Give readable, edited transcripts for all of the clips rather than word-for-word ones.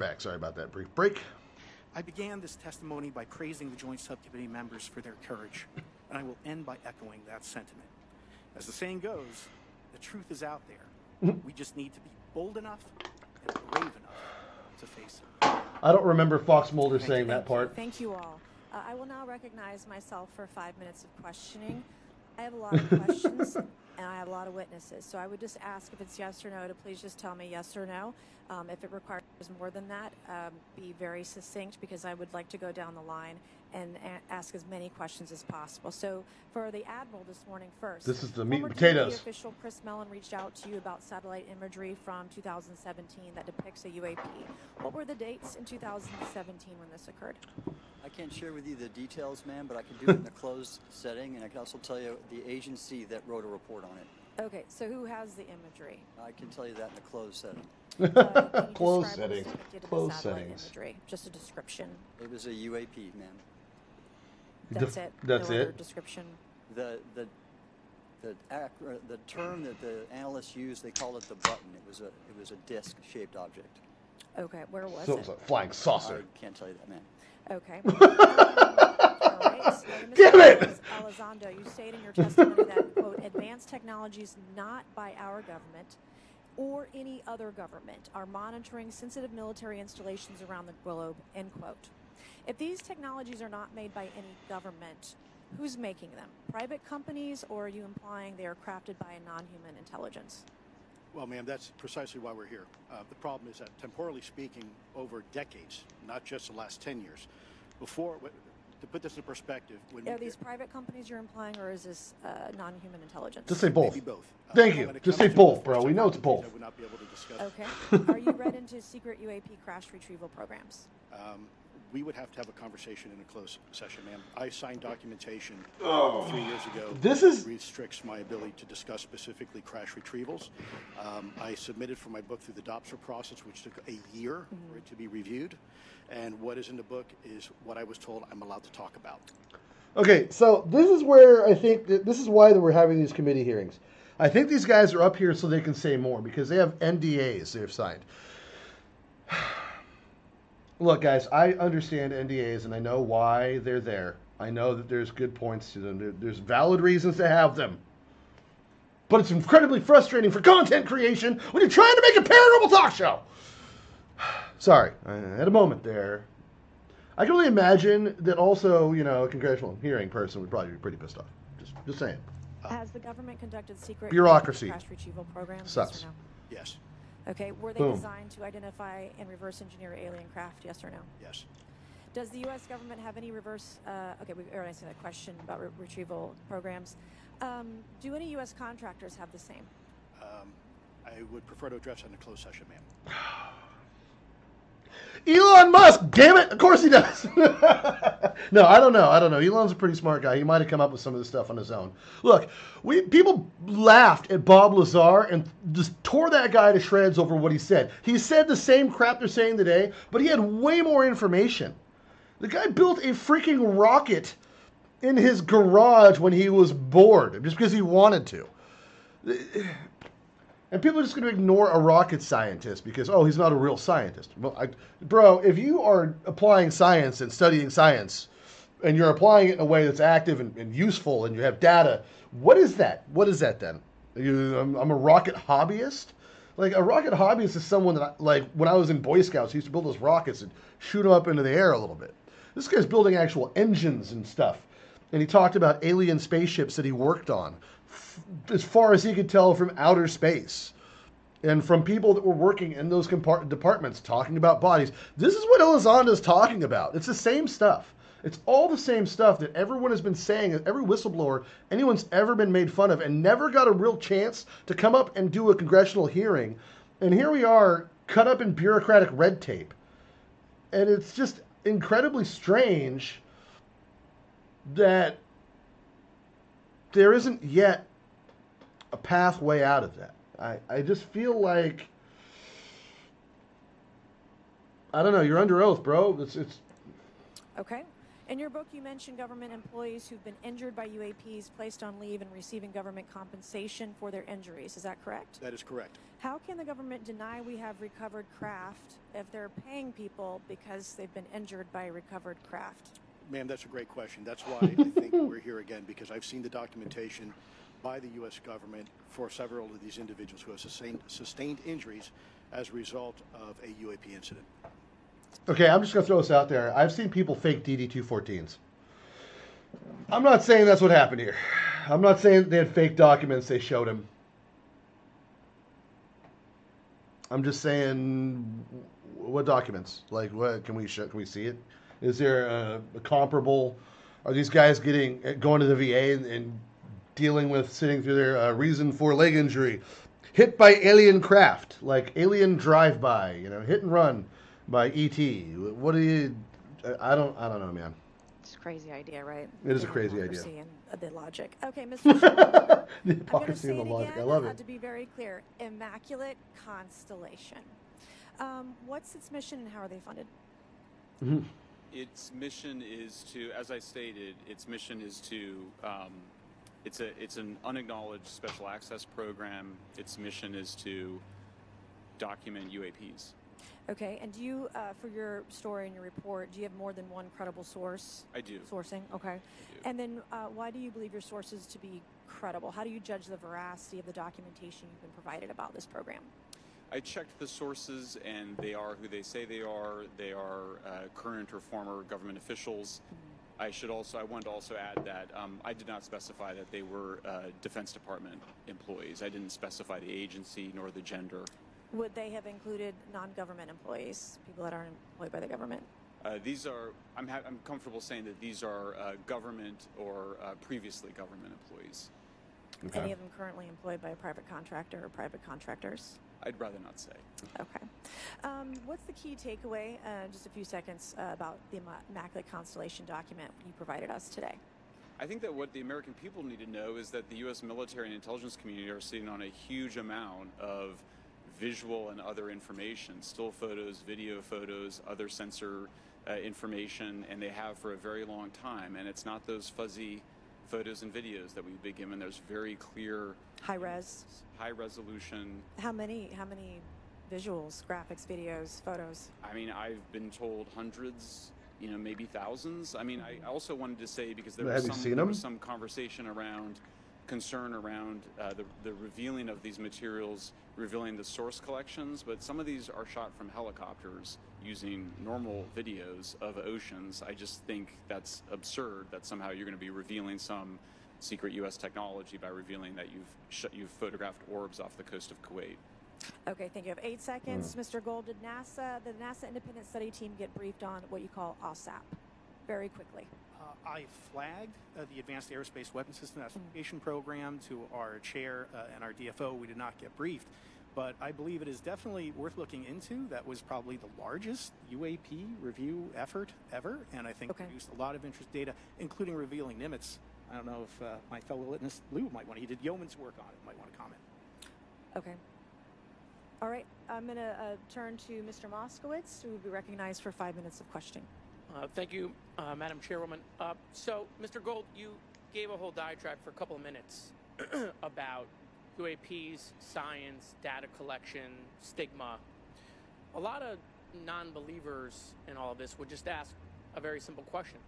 Back. Sorry about that brief break. I began this testimony by praising the Joint Subcommittee members for their courage, and I will end by echoing that sentiment. As the saying goes, the truth is out there. We just need to be bold enough and brave enough to face it. I don't remember Fox Mulder saying that part. Thank you all. I will now recognize myself for 5 minutes of questioning. I have a lot of questions, and I have a lot of witnesses. So I would just ask if it's yes or no to please just tell me yes or no. If it requires more than that, be very succinct because I would like to go down the line and ask as many questions as possible. So for the Admiral this morning first. This is the meat and former potatoes. DoD official Chris Mellon reached out to you about satellite imagery from 2017 that depicts a UAP. What were the dates in 2017 when this occurred? I can't share with you the details, ma'am, but I can do it in a closed setting, and I can also tell you the agency that wrote a report on it. Okay, so who has the imagery? I can tell you that in a closed setting. Closed settings. Closed settings. Imagery? Just a description. It was a UAP, ma'am. That's it. That's no it. Other description. The term that the analysts used, they called it the button. It was a disc-shaped object. Okay, where was So it? it was a flying saucer. I can't tell you that, ma'am. Okay. All right. So, Damn it! Elizondo, you state in your testimony that, quote, advanced technologies not by our government or any other government are monitoring sensitive military installations around the globe, end quote. If these technologies are not made by any government, who's making them? Private companies, or are you implying they are crafted by a non-human intelligence? Well, ma'am, that's precisely why we're here. The problem is that, temporally speaking, over decades, not just the last 10 years, to put this in perspective, Are these private companies you're implying, or is this non-human intelligence? Just say both. maybe both. Thank you. Just say both, bro. We know it's both. I would not be able to discuss. Okay. Are you read into secret UAP crash retrieval programs? We would have to have a conversation in a closed session, ma'am. I signed documentation 3 years ago that restricts my ability to discuss specifically crash retrievals. I submitted for my book through the DOPSR process, which took a year for it to be reviewed. And what is in the book is what I was told I'm allowed to talk about. Okay, so this is where I think this is why that we're having these committee hearings. I think these guys are up here so they can say more because they have NDAs they've signed. Look, guys, I understand NDAs and I know why they're there. I know that there's good points to them. There's valid reasons to have them. But it's incredibly frustrating for content creation when you're trying to make a paranormal talk show. Sorry, I had a moment there. I can only imagine that also, a congressional hearing person would probably be pretty pissed off. Just saying. Has the government conducted secret Bureaucracy. crash retrieval programs? Sucks. Yes or no? Yes. Okay. Were they Boom. designed to identify and reverse engineer alien craft? Yes or no? Yes. Does the U.S. government have any reverse? Okay, we already answered that question about retrieval programs. Do any U.S. contractors have the same? I would prefer to address that in a closed session, ma'am. Elon Musk, damn it! Of course he does. No, I don't know. Elon's a pretty smart guy. He might have come up with some of this stuff on his own. Look, people laughed at Bob Lazar and just tore that guy to shreds over what he said. He said the same crap they're saying today, but he had way more information. The guy built a freaking rocket in his garage when he was bored, just because he wanted to. And people are just going to ignore a rocket scientist because, he's not a real scientist. Well, bro, if you are applying science and studying science, and you're applying it in a way that's active and useful, and you have data, what is that? What is that then? I'm a rocket hobbyist? Like, a rocket hobbyist is someone that, when I was in Boy Scouts, I used to build those rockets and shoot them up into the air a little bit. This guy's building actual engines and stuff. And he talked about alien spaceships that he worked on, as far as he could tell from outer space. And from people that were working in those departments talking about bodies. This is what Elizondo's talking about. It's the same stuff. It's all the same stuff that everyone has been saying, every whistleblower, anyone's ever been made fun of, and never got a real chance to come up and do a congressional hearing. And here we are, cut up in bureaucratic red tape. And it's just incredibly strange that there isn't yet a pathway out of that. I just feel like, I don't know, you're under oath, bro. It's Okay. In your book, you mentioned government employees who've been injured by UAPs placed on leave and receiving government compensation for their injuries. Is that correct? That is correct. How can the government deny we have recovered craft if they're paying people because they've been injured by recovered craft? Ma'am, that's a great question. That's why I think we're here again, because I've seen the documentation by the U.S. government for several of these individuals who have sustained injuries as a result of a UAP incident. Okay, I'm just going to throw this out there. I've seen people fake DD-214s. I'm not saying that's what happened here. I'm not saying they had fake documents they showed him. I'm just saying, what documents? Like, what can we see it? Is there a comparable? Are these guys going to the VA and dealing with sitting through their reason for leg injury, hit by alien craft, like Alien Drive-By, hit and run by ET? What do you? I don't know, man. It's a crazy idea, right? It is a crazy idea. And the logic. Okay, Mr. Schwarber, the hypocrisy and the logic. I love it. To be very clear, Immaculate Constellation. What's its mission and how are they funded? Mm-hmm. Its mission is to, as I stated, its mission is to, it's an unacknowledged special access program. Its mission is to document UAPs. Okay, and do you, for your story and your report, do you have more than one credible source? I do. Sourcing, okay. I do. And then why do you believe your sources to be credible? How do you judge the veracity of the documentation you've been provided about this program? I checked the sources, and they are who they say they are. They are current or former government officials. Mm-hmm. I wanted to also add that I did not specify that they were Defense Department employees. I didn't specify the agency nor the gender. Would they have included non-government employees, people that aren't employed by the government? These are, I'm comfortable saying that these are government or previously government employees. Okay. Any of them currently employed by a private contractor or private contractors? I'd rather not say. Okay. What's the key takeaway, just a few seconds, about the Immaculate Constellation document you provided us today? I think that what the American people need to know is that the U.S. military and intelligence community are sitting on a huge amount of visual and other information, still photos, video photos, other sensor information, and they have for a very long time. And it's not those fuzzy photos and videos that we've been given. There's very clear high resolution. How many visuals, graphics, videos, photos? I mean, I've been told hundreds, maybe thousands. I mean, I also wanted to say, because there was some conversation around concern around the revealing of these materials, revealing the source collections, but some of these are shot from helicopters using normal videos of oceans. I just think that's absurd that somehow you're going to be revealing some secret U.S. technology by revealing that you've photographed orbs off the coast of Kuwait. Okay, thank you. I have 8 seconds. Mr. Gold, did the NASA Independent Study Team get briefed on what you call OSAP? Very quickly. I flagged the Advanced Aerospace Weapons System Certification Program to our chair and our DFO. We did not get briefed, but I believe it is definitely worth looking into. That was probably the largest UAP review effort ever, and I think produced a lot of interest data, including revealing Nimitz. I don't know if my fellow witness Lou might want to. He did yeoman's work on it. Might want to comment. Okay. All right. I'm going to turn to Mr. Moskowitz, who will be recognized for 5 minutes of questioning. Thank you, Madam Chairwoman. So, Mr. Gold, you gave a whole diatribe for a couple of minutes about UAPs, science, data collection, stigma. A lot of non-believers in all of this would just ask a very simple question.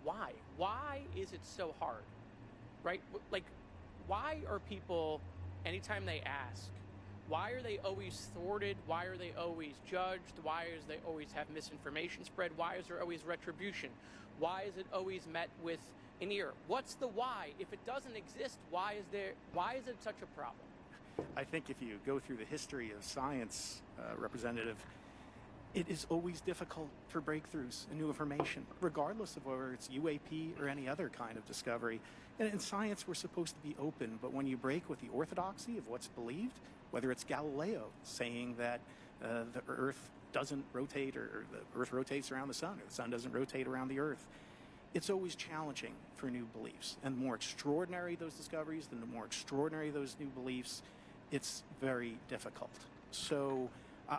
Why? Why is it so hard? Right? Like, why are people, anytime they ask, why are they always thwarted? Why are they always judged? Why is they always have misinformation spread? Why is there always retribution? Why is it always met with an ear? What's the why? If it doesn't exist, why is it such a problem? I think if you go through the history of science, Representative, it is always difficult for breakthroughs and new information, regardless of whether it's UAP or any other kind of discovery. And in science, we're supposed to be open, but when you break with the orthodoxy of what's believed, whether it's Galileo saying that the Earth doesn't rotate, or the Earth rotates around the Sun, or the Sun doesn't rotate around the Earth, it's always challenging for new beliefs. And the more extraordinary those discoveries, the more extraordinary those new beliefs, it's very difficult. So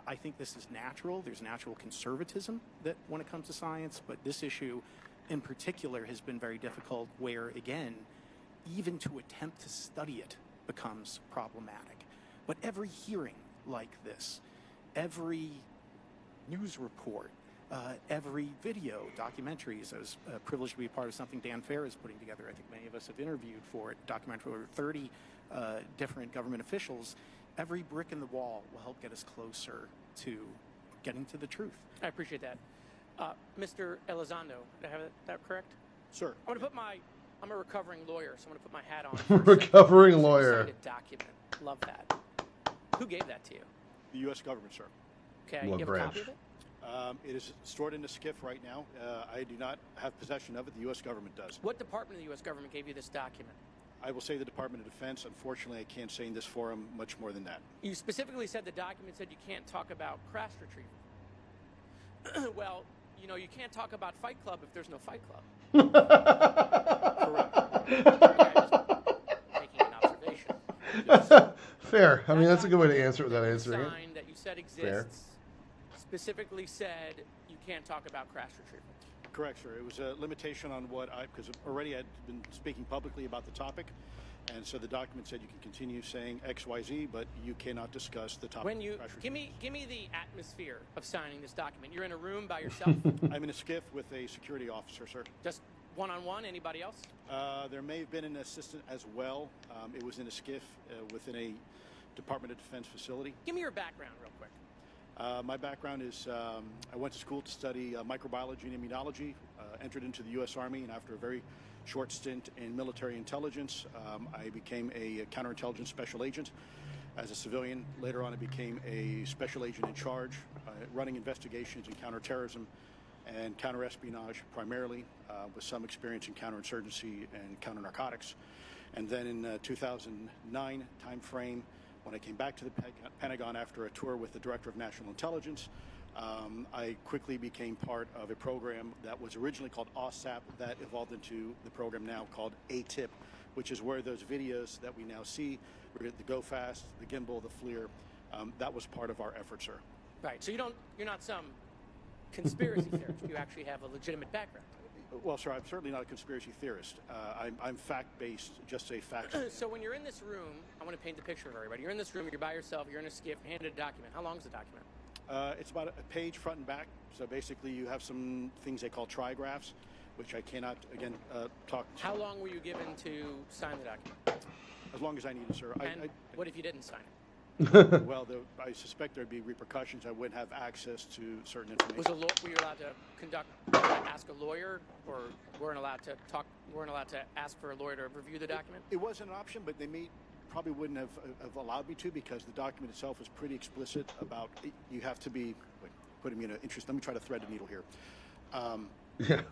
I think this is natural. There's natural conservatism that when it comes to science, but this issue in particular has been very difficult, where, again, even to attempt to study it becomes problematic. But every hearing like this, every news report, every video, documentaries. I was privileged to be a part of something Dan Fair is putting together. I think many of us have interviewed for it, documentary over 30 different government officials. Every brick in the wall will help get us closer to getting to the truth. I appreciate that. Mr. Elizondo, did I have that correct? Sir. I'm a recovering lawyer, so I'm going to put my hat on. Recovering lawyer. Document. Love that. Who gave that to you? The U.S. government, sir. Okay, What you have branch? a copy of it? It is stored in a SCIF right now. I do not have possession of it. The U.S. government does. What department of the U.S. government gave you this document? I will say the Department of Defense. Unfortunately, I can't say in this forum much more than that. You specifically said the document said you can't talk about crash retrieval. Well, you know, you can't talk about Fight Club if there's no Fight Club. Correct. Making an observation. Fair. I mean, that's a good way to answer it without answering it. Sign that you said exists Fair. specifically said you can't talk about crash retrieval. Correct, sir. It was a limitation on what because already I'd been speaking publicly about the topic, and so the document said you can continue saying X, Y, Z, but you cannot discuss the topic. When you of crash give retrieval. me the atmosphere of signing this document. You're in a room by yourself, I'm in a SCIF with a security officer, sir. just one-on-one. Anybody else? There may have been an assistant as well. It was in a SCIF within a Department of Defense facility. Give me your background real quick. My background is I went to school to study microbiology and immunology, entered into the U.S. Army, and after a very short stint in military intelligence, I became a counterintelligence special agent. As a civilian, later on I became a special agent in charge, running investigations in counterterrorism and counterespionage primarily, with some experience in counterinsurgency and counternarcotics. And then in 2009 timeframe, when I came back to the Pentagon after a tour with the Director of National Intelligence, I quickly became part of a program that was originally called OSAP that evolved into the program now called ATIP, which is where those videos that we now see, the Go Fast, the gimbal, the FLIR, that was part of our effort, sir. Right. So you're not some conspiracy theorist. You actually have a legitimate background. Well, sir, I'm certainly not a conspiracy theorist. I'm fact-based, just say facts. So when you're in this room, I want to paint the picture of everybody. You're in this room, you're by yourself, you're in a SCIF, handed a document. How long is the document? It's about a page front and back. So basically you have some things they call trigraphs, which I cannot, again, talk to. How long were you given to sign the document? As long as I needed, sir. And what if you didn't sign it? Well, I suspect there'd be repercussions. I wouldn't have access to certain information. Were you allowed to ask a lawyer, or weren't allowed to ask for a lawyer to review the document? It wasn't an option, but they probably wouldn't have allowed me to, because the document itself is pretty explicit about you have to be, putting me in an interest. Let me try to thread the needle here. Yeah.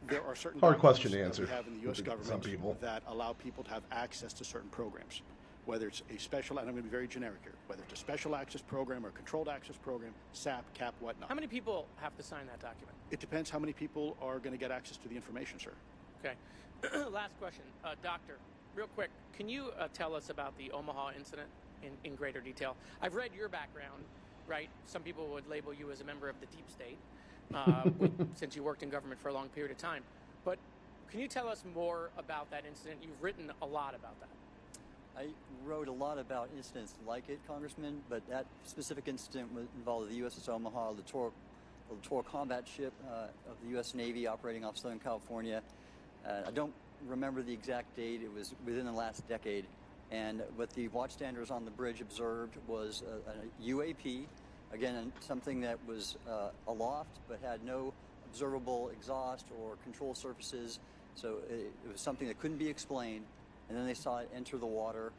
There are certain Hard question to documents answer that we have in the U.S. with government some people that allow people to have access to certain programs, whether it's a special, and I'm going to be very generic here, whether it's a special access program or a controlled access program, SAP, CAP, whatnot. How many people have to sign that document? It depends how many people are going to get access to the information, sir. Okay. Last question. Doctor, real quick, can you tell us about the Omaha incident in greater detail? I've read your background, right? Some people would label you as a member of the deep state, since you worked in government for a long period of time. But can you tell us more about that incident? You've written a lot about that. I wrote a lot about incidents like it, Congressman, but that specific incident involved the USS Omaha, the Littoral combat ship of the U.S. Navy operating off Southern California. I don't remember the exact date. It was within the last decade. And what the watchstanders on the bridge observed was a UAP, again, something that was aloft but had no observable exhaust or control surfaces. So it was something that couldn't be explained. And then they saw it enter the water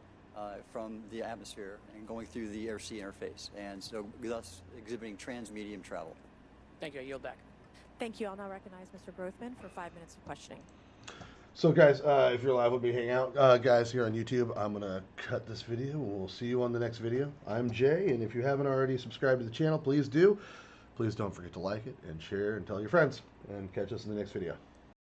from the atmosphere and going through the air-sea interface, and so thus exhibiting transmedium travel. Thank you. I yield back. Thank you. I'll now recognize Mr. Grothman for 5 minutes of questioning. So, guys, if you're live with me, hang out. Guys, here on YouTube, I'm going to cut this video, and we'll see you on the next video. I'm Jay, and if you haven't already subscribed to the channel, please do. Please don't forget to like it and share and tell your friends, and catch us in the next video.